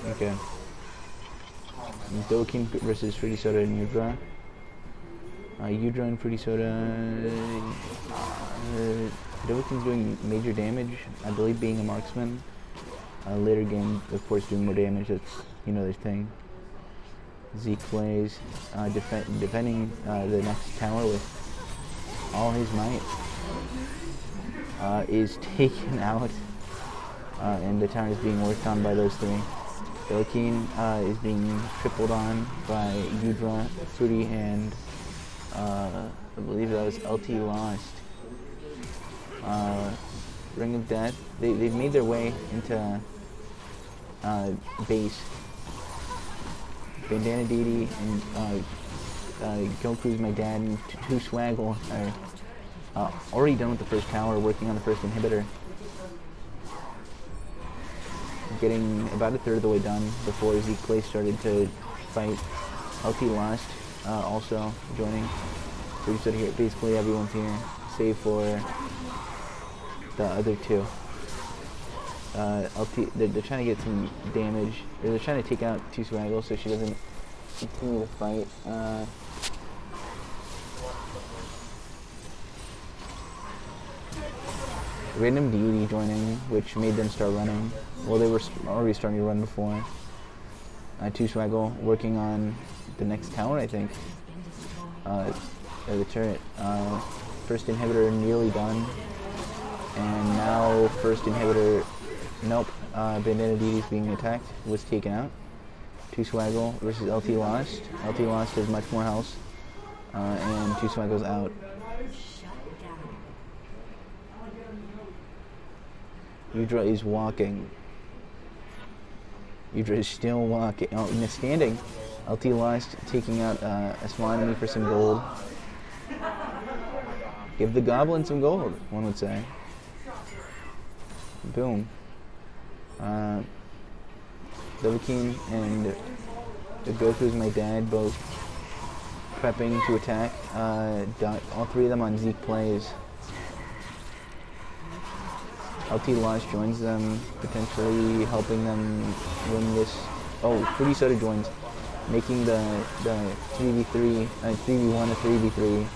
Okay. Dokin versus Fruity Soda and Udra. Udra and Fruity Soda. Dokin's doing major damage, I believe, being a marksman. Later game, of course, doing more damage. That's, you know, their thing. Zeke plays defending the next tower with all his might. Is taken out, and the tower is being worked on by those three. Dokin is being tripled on by Udra, Fruity, and I believe that was LT Lost. Ring of Death. They've made their way into base. Bandana Didi and Goku's my dad and Two Swaggle are already done with the first tower, working on the first inhibitor. Getting about a third of the way done before Zeke Clay started to fight. LT Lost also joining. So we said here, basically everyone's here, save for the other two. They're trying to get some damage. They're trying to take out Two Swaggle so she doesn't continue to fight. Random Deity joining, which made them start running. Well, they were already starting to run before. Two Swaggle working on the next tower, I think. The turret. First inhibitor nearly done. And now first inhibitor, nope. Bandana Didi is being attacked, was taken out. Two Swaggle versus LT Lost. LT Lost has much more health. And Two Swaggle's out. Udra is walking. Udra is still walking. Oh, and standing. LT Lost taking out a small enemy for some gold. Give the goblin some gold, one would say. Boom. Dovakin and the Goku's my dad both prepping to attack. All three of them on Zeke plays. LT Lost joins them, potentially helping them win this. Oh, Fruity Soda joins, making the 3v3, 3v1 to 3v3.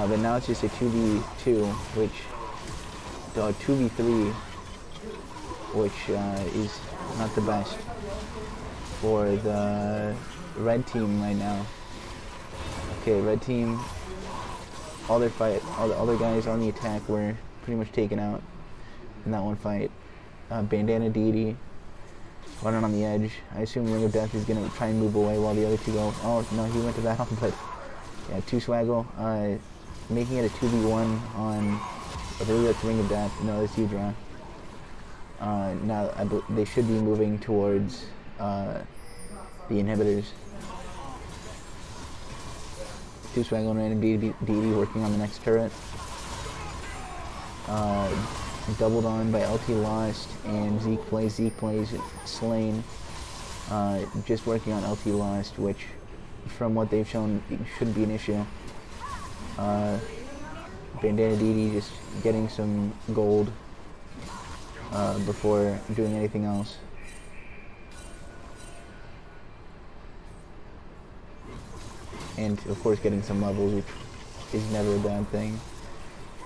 But now it's just a 2v2, which, 2v3, which is not the best for the red team right now. Okay, red team, all their guys on the attack were pretty much taken out in that one fight. Bandana Deity running on the edge. I assume Ring of Death is going to try and move away while the other two go. Oh, no, he went to battle, but yeah, Two Swaggle making it a 2v1 on, I believe that's Ring of Death. No, that's Udra. Now they should be moving towards the inhibitors. Two Swaggle and Random Deity working on the next turret. Doubled on by LT Lost and Zeke plays slain. Just working on LT Lost, which from what they've shown shouldn't be an issue. Bandana Didi just getting some gold before doing anything else. And of course getting some levels, which is never a bad thing.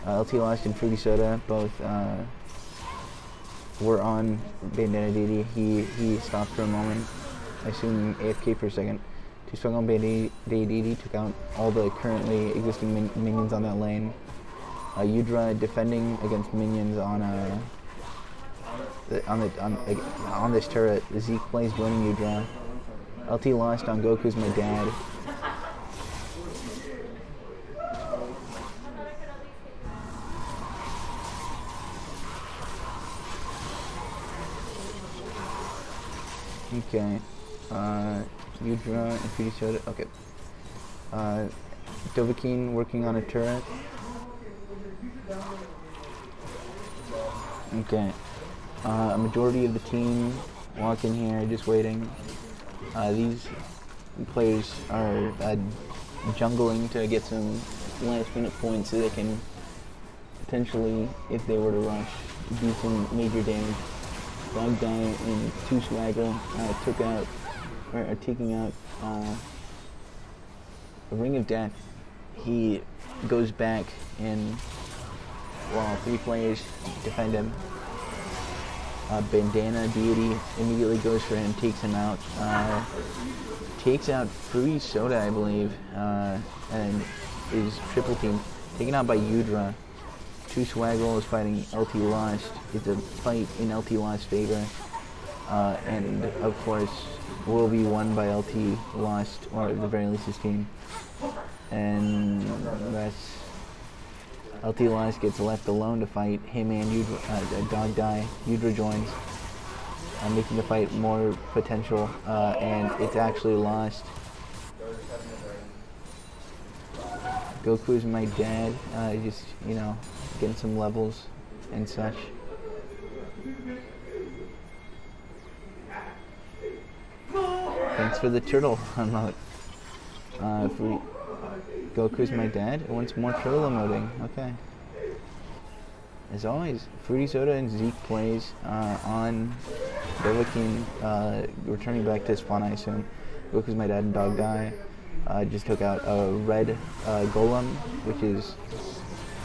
LT Lost and Fruity Soda both were on Bandana Didi. He stopped for a moment, I assume AFK for a second. Two Swaggle and Bandana Didi took out all the currently existing minions on that lane. Udra defending against minions on this turret. Zeke plays joining Udra. LT Lost on Goku's my dad. Okay, Udra and Fruity Soda, okay. Dovakin working on a turret. Okay, A majority of the team walk in here just waiting. These players are jungling to get some last minute points so they can potentially, if they were to rush, do some major damage. Dog Die and 2 Swaggle taking out a Ring of Death. He goes back and while 3 players defend him. Bandana Deity immediately goes for him, takes him out. Takes out Fruity Soda, I believe, and is triple teamed. Taken out by Udra. 2 Swaggle is fighting LT Lost. It's a fight in LT Lost's favor. And of course, will be won by LT Lost, or at the very least his team. And that's LT Lost gets left alone to fight him and Udra, Dog Die. Udra joins, making the fight more potential, and it's actually Lost. Goku's my dad, just, you know, getting some levels and such. Thanks for the turtle emote. Goku's my dad. It wants more turtle emoting. Okay. As always, Fruity Soda and Zeke plays on Dovahkiin, returning back to spawn, I assume. Goku's my dad and Dog Die. Just took out a red golem, which is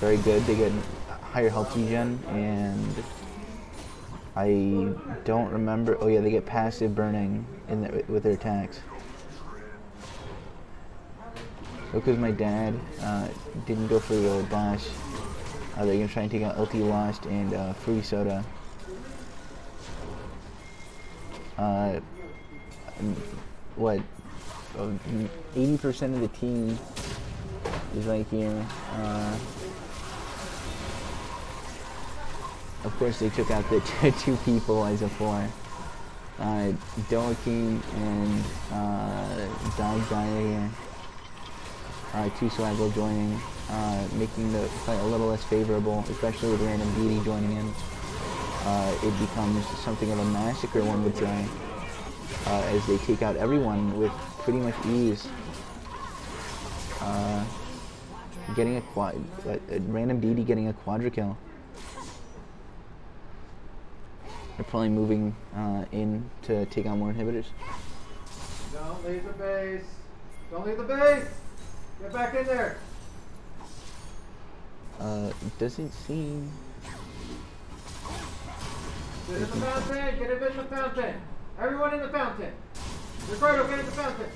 very good. They get higher health regen, and I don't remember. Oh yeah, they get passive burning with their attacks. Goku's my dad. Didn't go for the boss. They're gonna try and take out LT Lost and Fruity Soda. What? 80% of the team is right here. Of course, they took out the 2 people as a 4. Dovahkiin and Dog Die here. 2 Swaggle joining, making the fight a little less favorable, especially with Random Beauty joining in. It becomes something of a massacre, one would say, as they take out everyone with pretty much ease. Getting a Random Beauty getting a quadra kill. They're probably moving in to take out more inhibitors. Don't leave the base. Don't leave the base. Get back in there. Doesn't seem. Get in the fountain. Get him in the fountain. Everyone in the fountain. Ricardo, get in the fountain.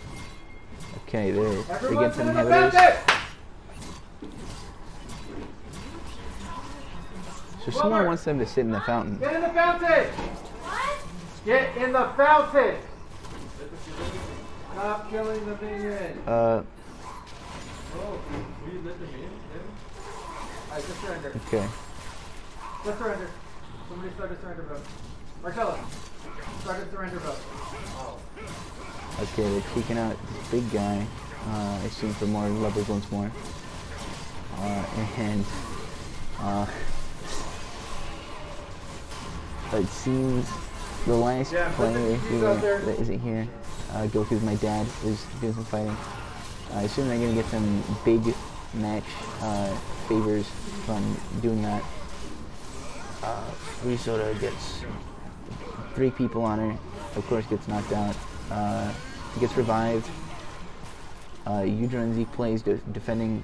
Okay, they Everyone get some in the inhibitors. fountain. So someone wants them to sit in the fountain. Get in the fountain. What? Get in the fountain. Stop killing the minion. Oh, will you let them in? Alright, just surrender. Okay. Just surrender. Somebody start a surrender vote. Marcella, start a surrender vote. Okay, they're taking out this big guy. I assume for more levels once more. And it seems the last player here that isn't here, Goku's my dad, is doing some fighting. I assume they're gonna get some big match favors from doing that. Risoda gets 3 people on her, of course gets knocked out, gets revived. Udra and Zeke plays defending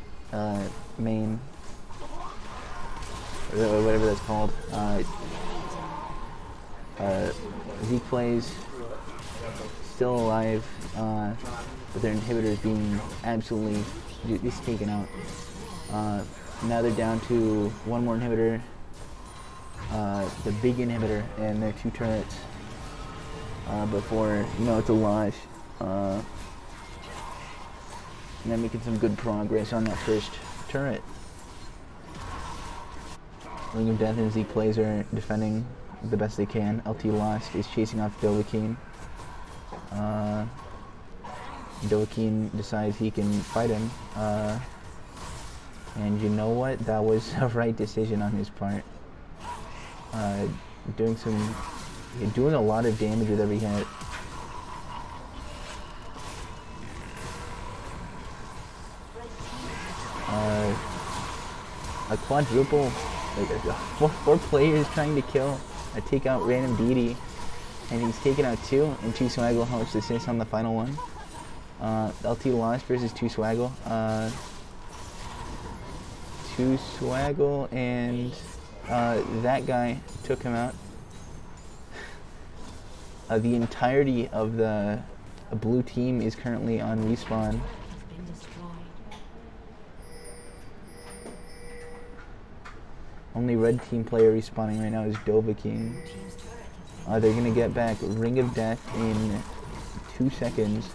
main, or whatever that's called. Zeke plays still alive, but their inhibitor is being absolutely just taken out. Now they're down to 1 more inhibitor, the big inhibitor, and their 2 turrets before, you know, it's a launch. And they're making some good progress on that first turret. Ring of Death and Zeke plays are defending the best they can. LT Lost is chasing off Dovahkiin. Dovahkiin decides he can fight him. And you know what? That was a right decision on his part. doing a lot of damage with every hit. A quadruple, like four players trying to kill. I take out random deity, and he's taken out 2, and 2 swaggle helps assist on the final one. LT lost versus 2 swaggle. 2 swaggle, and that guy took him out. The entirety of the blue team is currently on respawn. Only red team player respawning right now is Dova King. They're gonna get back Ring of Death in 2 seconds,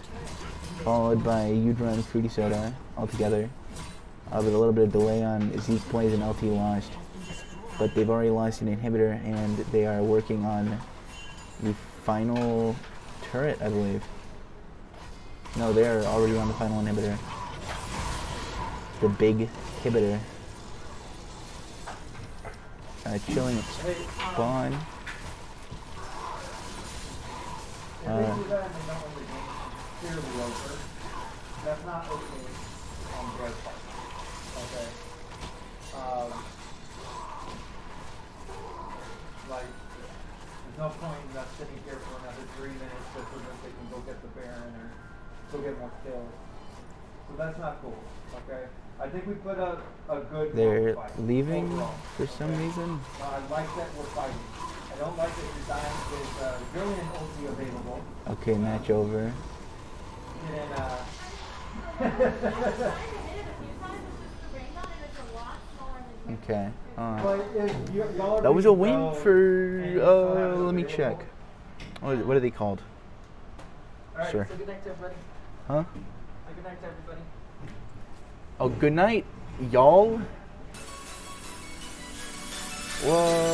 followed by Udra and Fruity Soda altogether. With a little bit of delay on Zeke plays and LT lost. But they've already lost an inhibitor, and they are working on the final turret, I believe. No, they're already on the final inhibitor. The big inhibitor. Chilling at spawn. That's not okay on their part. Okay. Like, there's no point in us sitting here for another 3 minutes just so that they can go get the Baron or go get more kills. So that's not cool. Okay. I think we put a good. They're fight leaving overall, for some reason. I like that we're fighting. I don't like that you're dying with Brilliant ulti available. Okay, match over. Okay. That was a win for. Let me check. What are they called? Alright, Sure. so good night to everybody. Huh? Good night to everybody. Oh, good night, y'all. Whoa.